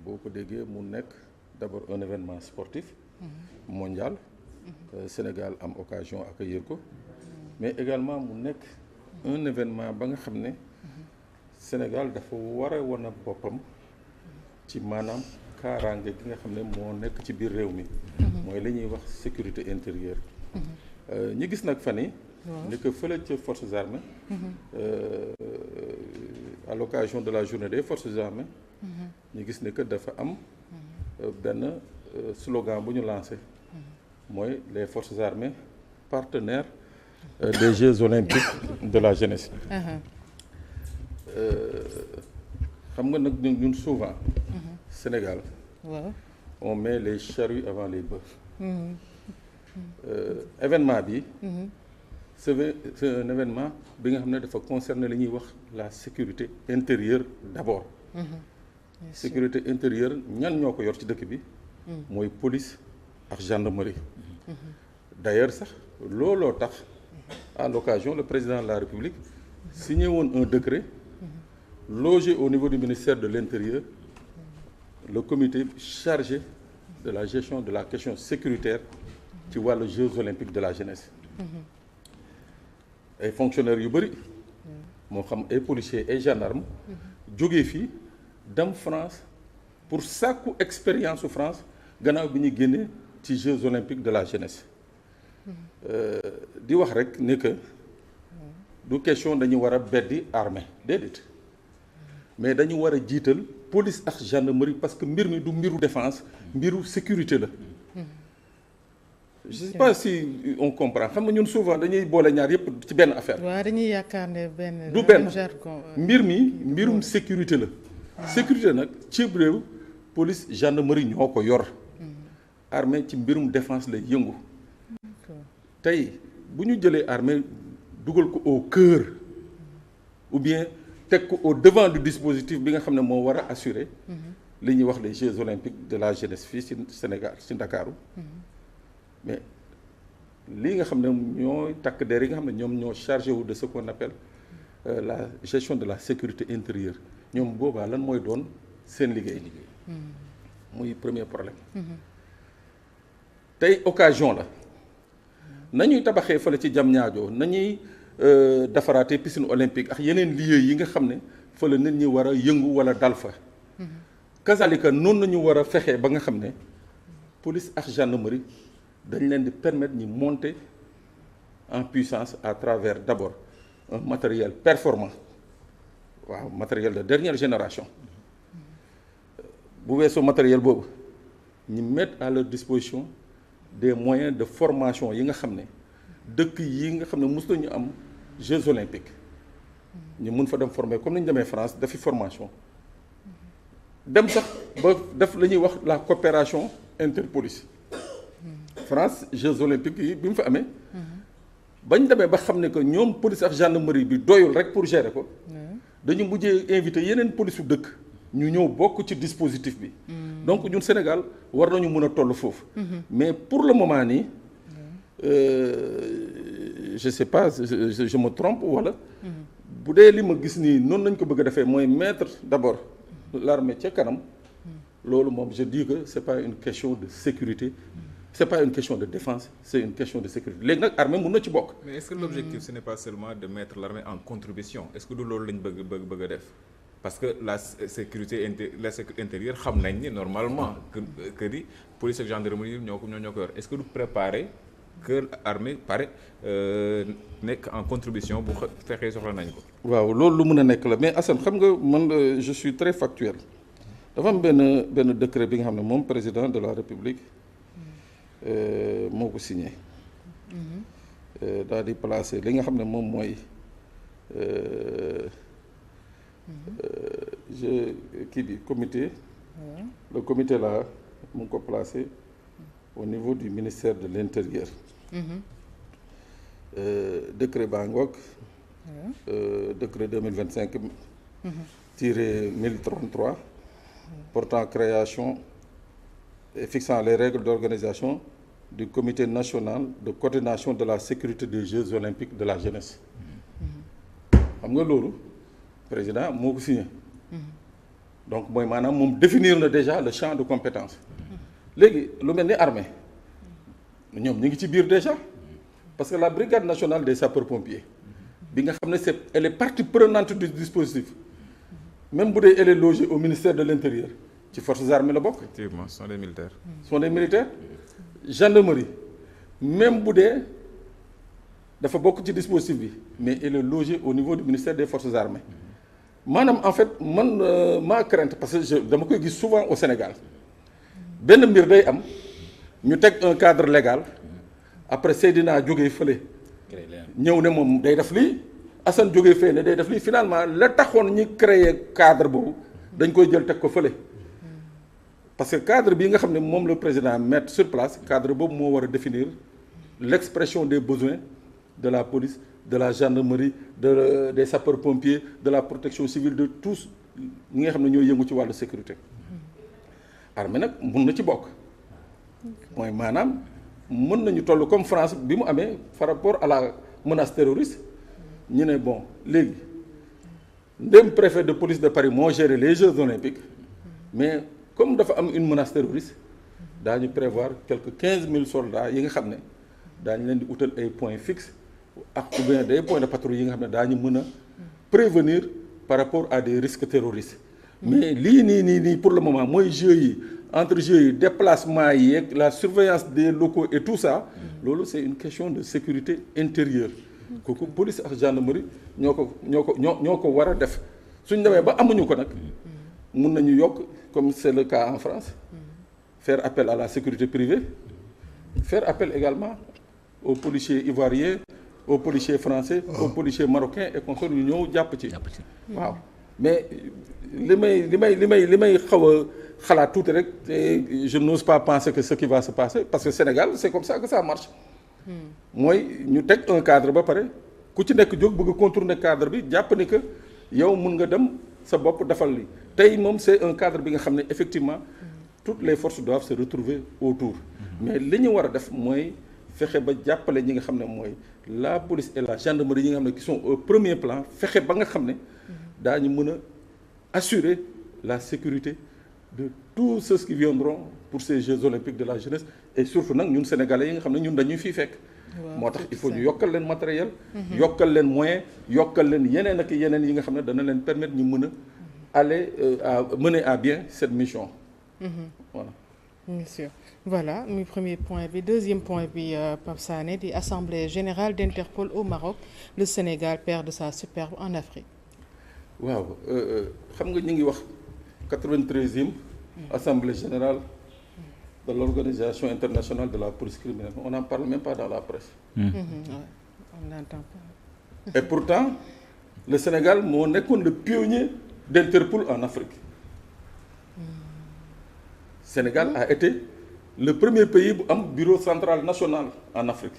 boo ko déggee mu nekk d'abord un événement sportif mondial. Sénégal am occasion accueillir ko. mais également mu nekk un événement ba nga xam ne Sénégal dafa war a wane boppam ci maanaam kaaraange gi nga xam ne moo nekk ci biir réew mi. mooy li ñuy wax sécurité intérieure. ñi gis nag fan yi ni que fële ca forces armées à l'occasion de la journée des forces armées ñu gis ni que dafa am benn slogan bu ñu lancé mooy les forces armées partenaires des Jeux olympiques de la jeunesse. xam nga nag ñun souvent Sénégal on met les charrues avant les bœufs. Événement bi c'est un événement bi nga xam ne dafa concerner li ñuy wax la sécurité intérieure d'abord. Sécurité intérieure ñan ñoo ko yor ci dëkk bi mooy police ak gendarmerie. D'ailleurs sax looloo tax à l'occasion le président de la République signé woon un décret logé au niveau du ministère de l'Intérieur le comité chargé de la gestion de la question sécuritaire ci wàllu Jeux olympiques de la jeunesse. ay fonctionnaires yu bëri moo xam ay policiers ay gendarmes jógee fii dem France pour sàkku expérience su France gannaaw bi ñu génnee ci Jeux olympiques de la jeunesse. di wax rek ne que du question dañu war a beddi armée déedéet mais dañu war a jiital police ak gendarmerie parce que mbir mi du mbiru défense mbiru sécurité la. je sais pas si on comprend xam nga ñun souvent dañuy boole ñaar yépp ci benn affaire. waaw dañuy yaakaar ne benn. du benn mbir mi mbirum sécurité la. sécurité nag ci réew police gendarmerie ñoo ko yor. armée ci mbirum défense lay yëngu. tey bu ñu jëlee armée dugal ko au cœur ou bien teg ko au devant du dispositif bi nga xam ne moo war a assurer. li ñuy wax les Jeux olympiques de la jeunesse fii ci Sénégal ci Ndakaaru. mais lii nga xam ne ñooy takk der yi nga xam ne ñoom ñoo chargé wu de ce qu'on appelle la gestion de la sécurité intérieure ñoom boobaa lan mooy doon seen liggéey. muy premier problème. tey occasion la nañuy tabaxee fële ci Diamniadio nañuy defaraatee piscine olympique ak yeneen lieux yi nga xam ne fële nit ñi war a yëngu wala dal fa. kazalika noonu nañu war a fexee ba nga xam ne police ak gendarmerie dañ leen di permettre ñu monter en puissance à travers d'abord un matériel performant waaw matériel de dernière génération bu weesoo matériel boobu ñu mettre à leur disposition des moyens de formation yi nga xam ne dëkk yi nga xam ne mos nañu am Jeux olympiques ñu mun fa dem former comme ni ñu demee France dafi formation dem sax ba def la ñuy wax la coopération interpolice. France Jeux olympiques yi bi mu fa amee bañ demee ba xam ne que ñoom police ak gendarmerie bi doyul rek pour gérer ko dañu mujjee invité yeneen police su dëkk ñu ñëw bokk ci dispositif bi. donc ñun Sénégal war nañu mën a toll foofu. mais pour le moment nii je sais pas je me trompe wala. bu dee li ma gis nii noonu lañ ko bëgg a defee mooy mettre d'abord l'armée ca kanam. loolu moom je dis que c'est pas une question de sécurité. c'est pas une question de défense c'est une question de sécurité léegi nag armée mën na ci bokk. mais est-ce que l'objectif ce n'est pas seulement de mettre l'armée en contribution est-ce que du loolu lañ bëgg a def parce que la sécurité intérieure xam nañ ni normalement que di police ak gendarmerie ñoo ko yor est-ce que du préparer que armée pare nekk en contribution bu fexee soxla nañ ko. waaw loolu lu mën a nekk la mais Assane xam nga man je suis très factuel dafa am benn décret bi nga xam ne moom président de la République. moo ko signé daal di placer li nga xam ne moom mooy kii bi comité le comité là mu ngi ko placé au niveau du ministère de l'Intérieur. Décret baa ngoog décret 2025 tiré 1033 portant création et fixant les règles d'organisation du comité national de coordination de la sécurité des Jeux olympiques de la jeunesse. xam nga loolu président moo ko signé. donc mooy maanaam moom définir na déjà le champ de compétence léegi lu mel ni armée ñoom ñu ngi ci biir déjà parce que la brigade nationale des sapeurs-pompiers bi nga xam ne elle est partie prenante du dispositif même bu dee elle est logée au ministère de l'Intérieur ci forces armées la bokk. Effectivement, ce sont des militaires. sont des militaires gendarmerie même bu dee dafa bokk ci dispositif bi mais elle est logée au niveau du ministère des forces armées maanaam en fait man ma crainte parce que dama koy gis souvent au Sénégal benn mbir day am ñu teg un cadre légal après Seydina jógee fële ñëw ne moom day def lii Assane jógee fee ne day def lii finalement la taxoon ñi créer cadre boobu dañ koy jël teg ko fële parce que cadre bii nga xam ne moom le président mettre sur place cadre boobu moo war a définir l'expression des besoins de la police de la gendarmerie des sapeurs-pompiers de la protection civile de tous ñi nga xam ne ñooy yëngu ci wàllu sécurité armée nag mun na ci bokk mooy maanaam mën nañu toll comme France bi mu amee par rapport à la menace terroriste ñu ne bon léegi ndem préfet de police de Paris moo géré les Jeux olympiques mais comme dafa am une menace terroriste daañu prévoir quelques 15 000 soldats yi nga xam ne daañu leen di utal ay points fixes ak ou bien des points de patrouille yi nga xam ne daañu mën a prévenir par rapport à des risques terroristes mais lii nii pour le moment mooy jeux yi entre jeux yi déplacement yi ak la surveillance des locaux et tout ça loolu c'est une question de sécurité intérieure kooku police ak gendarmerie ñoo ko war a def suñ demee ba amuñu ko nag mun nañu yokk comme c'est le cas en France faire appel à la sécurité privée faire appel également aux policiers ivoiriens aux policiers français aux policiers marocains et consorts ñu ñëw jàpp ci waaw mais li may xaw a xalaat tuuti rek je n'ose pas penser que ce qui va se passer parce que Sénégal c'est comme ça que ça marche mooy ñu teg un cadre ba pare ku ci nekk jóg bëgg a contourner cadre bi jàpp ni que yow mun nga dem sa bopp defal li tey moom c'est un cadre bi nga xam ne effectivement toutes les forces doivent se retrouver autour mais li ñu war a def mooy fexe ba jàppale ñi nga xam ne mooy la police et la gendarmerie yi nga xam ne qui sont au premier plan fexe ba nga xam ne daañu mën a assurer la sécurité de tous ceux qui viendront pour ces Jeux olympiques de la jeunesse et surtout nag ñun sénégalais yi nga xam ne ñun dañuy fii fekk moo tax il faut ñu yokkal leen matériel yokkal leen moyen yokkal leen yeneen ak yeneen yi nga xam ne dana leen permettre ñu mën a aller à mener à bien cette mission voilà bien sûr voilà muy premier point bi deuxième point bi Pape Sané di assemblée générale d'Interpol au Maroc le Sénégal perd de sa superbe en Afrique waaw xam nga ñu ngi wax 93e assemblée générale de l'organisation internationale de la police criminelle on n'en parle même pas dans la presse ouais, on n'entend pas et pourtant le Sénégal moo nekkoon le pionnier d'Interpol en Afrique Sénégal a été le premier pays bu am bureau central national en Afrique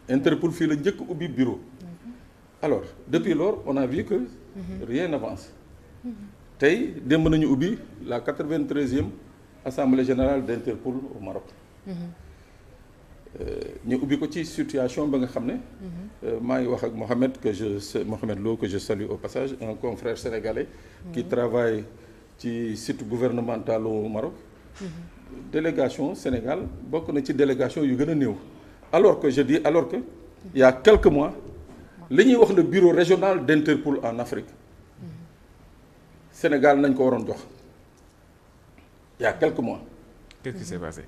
Interpol fii la njëkk ubbi bureau alors depuis lors on a vu que rien n'avance tey démb nañu ubbi la 93e assemblée générale d'Interpol au Maroc ñu ubbi ko ci situation ba nga xam ne maa ngi wax ak Mohamed Lo que je salue au passage un confrère sénégalais qui travaille ci site gouvernemental au Maroc délégation Sénégal bokk na ci délégation yu gën a néew alors que il y a quelques mois li ñuy wax le bureau régional d'Interpol en Afrique Sénégal nañ ko waroon jox il y a quelques mois. Qu'est-ce qui s'est passé?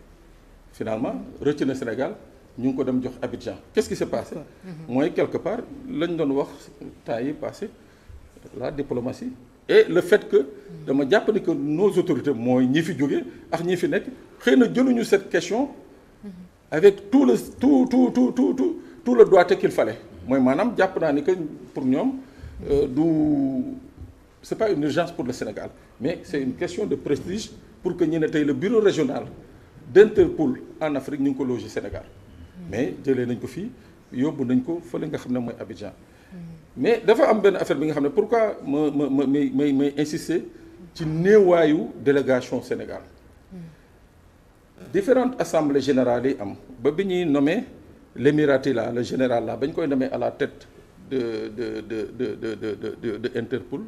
Finalement rëcc na Sénégal ñu ngi ko dem jox Abidjan qu'est-ce qui s'est passé mooy quelque part lañ doon wax temps yi passé la diplomatie et le fait que dama jàpp ni que nos autorités mooy ñi fi jóge ak ñi fi nekk xëy na jëluñu cette question avec tout le doigté qu'il fallait mooy maanaam jàpp naa ni que pour ñoom c'est pas une urgence pour le Sénégal mais c'est une question de prestige pour que ñu ne tey le bureau régional d'Interpol en Afrique ñu ngi ko loger Sénégal mais jëlee nañ ko fii yóbbu nañ ko fële nga xam ne mooy Abidjan mais dafa am benn affaire bi nga xam ne pourquoi may insister ci néewaayu délégation Sénégal différentes assemblées générales yi am ba bi ñuy nommé l'émirati là le général là ba ñu koy nommé à la tête de Interpol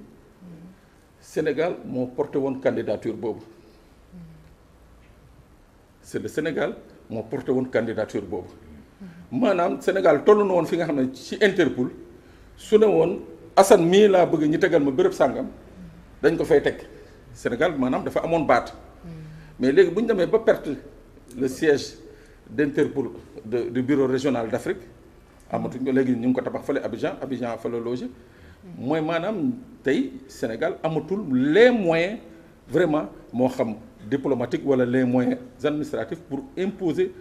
Sénégal moo porté woon candidature boobu c'est le Sénégal moo porté woon candidature boobu maanaam Sénégal toll na woon fi nga xam ne ci Interpol su ne woon Assane mii laa bëgg ñi tegal ma béréb sàngam dañ ko fay teg Sénégal maanaam dafa amoon baat mais léegi bu ñu demee ba perte le siège d'Interpol du bureau régional d'Afrique amatuñ ko léegi ñu ngi ko tabax fële Abidjan fa la logé mooy maanaam tey Sénégal amatul les moyens vraiment moo xam diplomatique wala les moyens administratifs pour imposer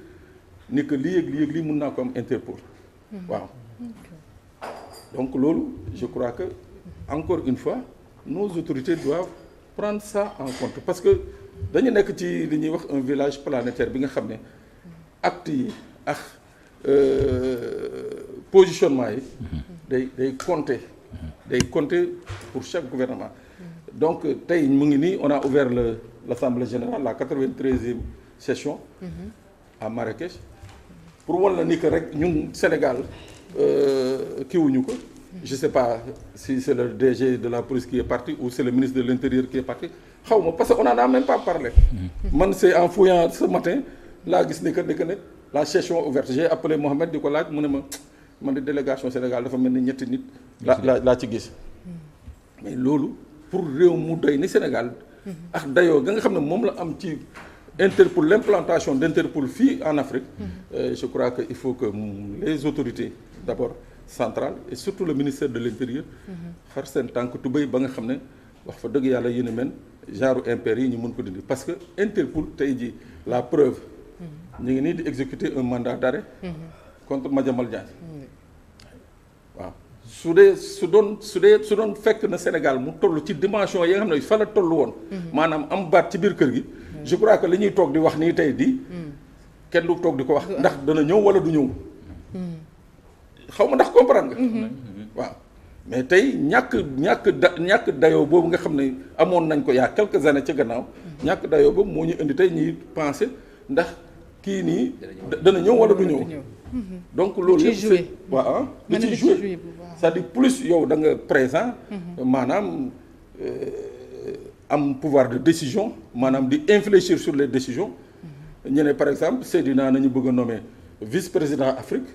ni que lii ak lii mun naa ko am Interpol waaw donc loolu je crois que encore une fois nos autorités doivent prendre ça en compte parce que dañu nekk ci li ñuy wax un village planétaire bi nga xam ne actes yi ak positionnement yi day compter pour chaque gouvernement donc tey mu ngi nii on a ouvert l'Assemblée générale la 93e session à Marrakech pour wan la ni que rek ñun Sénégal kiiwuñu ko je sais pas si c'est le DG de la police qui est parti ou c'est le ministre de l'Intérieur qui est parti xaw ma parce que on en a même pas parlé man c'est en fouillant ce matin laa gis ni que ne la session ouverte j'ai appelé Mohamed di ko laaj mu ne ma man de délégation Sénégal dafa mel ni ñetti nit laa ci gis mais loolu pour réew mu doy ni Sénégal ak dayoo ga nga xam ne moom la am ci Interpol l'implantation d'Interpol fii en Afrique je crois que il faut que les autorités d'abord centrales et surtout le ministère de l'Intérieur xar seen tànk tubéy ba nga xam ne wax fa dëgg yàlla yéen a men genre impair yi ñu mën ko dindi parce que Interpol tey jii la preuve ñu ngi nii di exécuter un mandat d'arrêt contre Madiambal Diagne waaw su doon fekk na Sénégal mu toll ci dimension yi nga xam ne fa la toll woon maanaam am baat ci biir kër gi je crois que li ñuy toog di wax nii tey di kenn du toog di ko wax ndax dana ñëw wala du ñëw xaw ma ndax comprendre nga waaw mais tey ñàkk dayoo boobu nga xam ne amoon nañ ko yaa quelques années ca gannaaw ñàkk dayoo boobu moo ñu indi tey ñuy penser ndax kii nii dana ñëw wala du ñëw donc loolu yëpp waaw da ciy joué c'est-à-dire plus yow da nga présent maanaam am pouvoir de décision maanaam di infléchir sur les décisions ñu ne par exemple Seydina nañu bëgg a nommer vice-président Afrique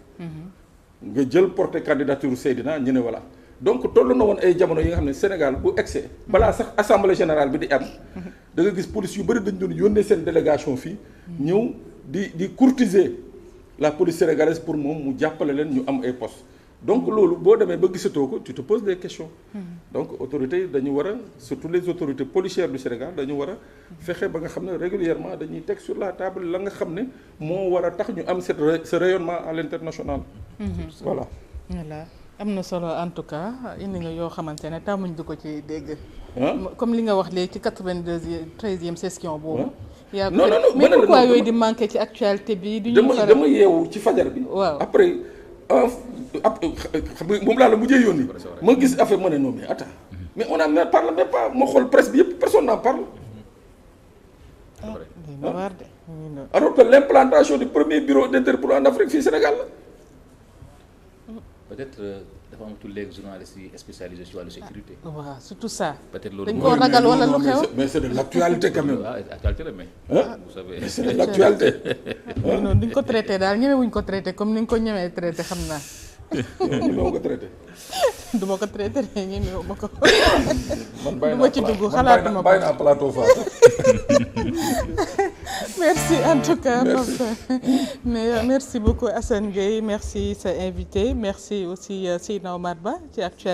nga jël porter candidature Seydina ñu ne voilà donc toll na woon ay jamono yi nga xam ne Sénégal bu excès balaa sax assemblée générale bi di am da nga gis police yu bëri dañ doon yónnee seen délégation fii ñëw di courtiser la police sénégalaise pour moom mu jàppale leen ñu am ay postes donc loolu boo demee ba gisatoo ko tu te poses des questions donc autorités dañu war a surtout les autorités policières du Sénégal dañu war a fexe ba nga xam ne régulièrement dañuy teg sur la table la nga xam ne moo war a tax ñu am ce rayonnement à l'international voilà am na solo en tout cas indi nga yoo xamante ne tàmmuñ du ko ci dégg comme li nga wax léegi ci 93e session boobu non mais pourquoi yooyu di manqué ci actualité bi du ñu dama yeewu ci fajar bi waaw après moom laa la mujjee yónni ma gis affaire ma ne non mais attends mais on a parle même pas ma xool presse bi yëpp personne n'en parle alors que l'implantation du premier bureau d'Interpol en Afrique fii Sénégal la peut-être dafa amatul léegi journalistes yi spécialisés ci wàllu sécurité. waaw surtout ça. peut-être loolu dañ koo ragal wala lu xew. mais c'est de l'actualité quand même. waaw actualité la mais. vous savez c'est de l'actualité. non duñ ko traité daal ñemewuñ ko traité comme ni nga ko ñemee traité xam naa. ñemewuñ ko traité. du ma ko traité de ñemewu ma ko. man bàyyi du ma ci dugg xalaatuma ko bàyyi naa plateau fa. merci en tout cas mais merci beaucoup Assane Gueye merci sa invité merci aussi Seydina Omar Ba ci actualité